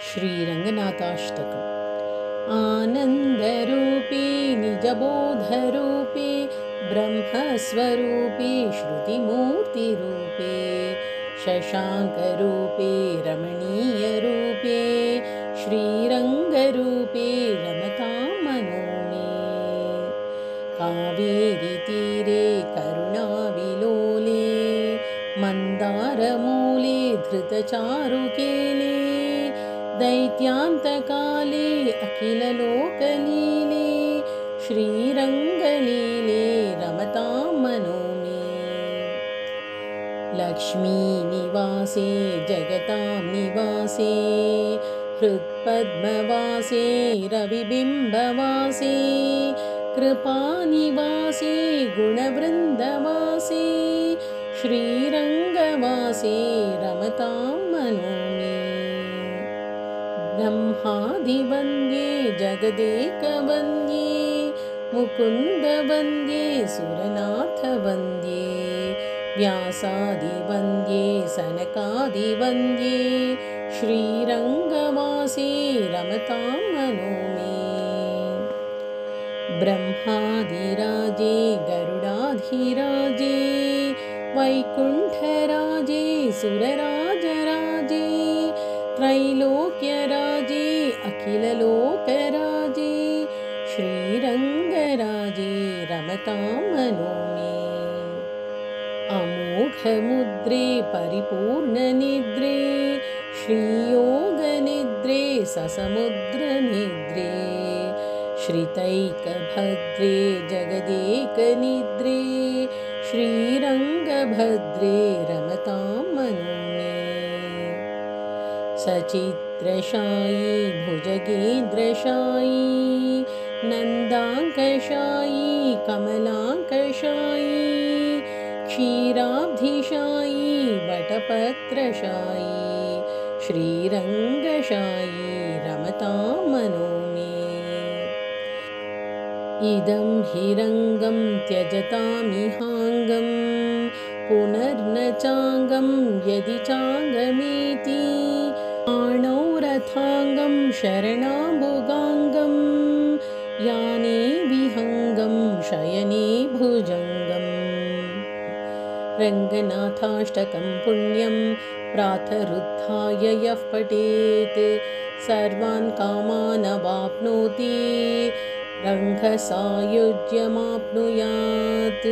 श्रीरङ्गनाथाष्टकम्। आनन्दरूपे निजबोधरूपे ब्रह्मस्वरूपे श्रुतिमूर्तिरूपे शशाङ्करूपे रमणीयरूपे श्रीरङ्गरूपे रमतां मनो मे। कावेरीतीरे करुणाविलोले मन्दारमूले धृतचारुकेले दैत्यान्तकाले अखिललोकलीले श्रीरङ्गलीले रमतां मनो मे। लक्ष्मीनिवासे जगतां निवासे हृत्पद्मवासे रविबिम्बवासे कृपानिवासे गुणवृन्दवासे श्रीरङ्गवासे रमतां मनो मे। ब्रह्मादिवन्द्ये जगदेकवन्द्ये मुकुन्दवन्द्ये सुरनाथवन्द्ये व्यासादिवन्द्ये सनकादिवन्द्ये श्रीरङ्गवासे रमतां मनो मे। ब्रह्मादिराजे गरुडाधिराजे वैकुण्ठराजे सुरराजराजे त्रैलोक्यराजे अखिललोकराजे श्रीरङ्गराजे रमतां मनो मे। अमोघमुद्रे परिपूर्णनिद्रे श्रीयोगनिद्रे ससमुद्रनिद्रे श्रितैकभद्रे जगदेकनिद्रे श्रीरङ्गभद्रे रमतां मनो मे। सचित्रशायी भुजगेन्द्रशायी नन्दाङ्कशायी कमलाङ्कशायी क्षीराब्धिशायी वटपत्रशायी श्रीरङ्गशायी रमतां मनो मे। इदं हिरङ्गं त्यजतामिहाङ्गं पुनर्न चाङ्गं यदि चाङ्गमेति आणौ रथाङ्गं शरणाम्बुगाङ्गं याने विहङ्गं शयने भुजङ्गम्। रङ्गनाथाष्टकं पुण्यं प्रातरुत्थाय यः पठेत् सर्वान् कामान् अवाप्नोति रङ्गसायुज्यमाप्नुयात्।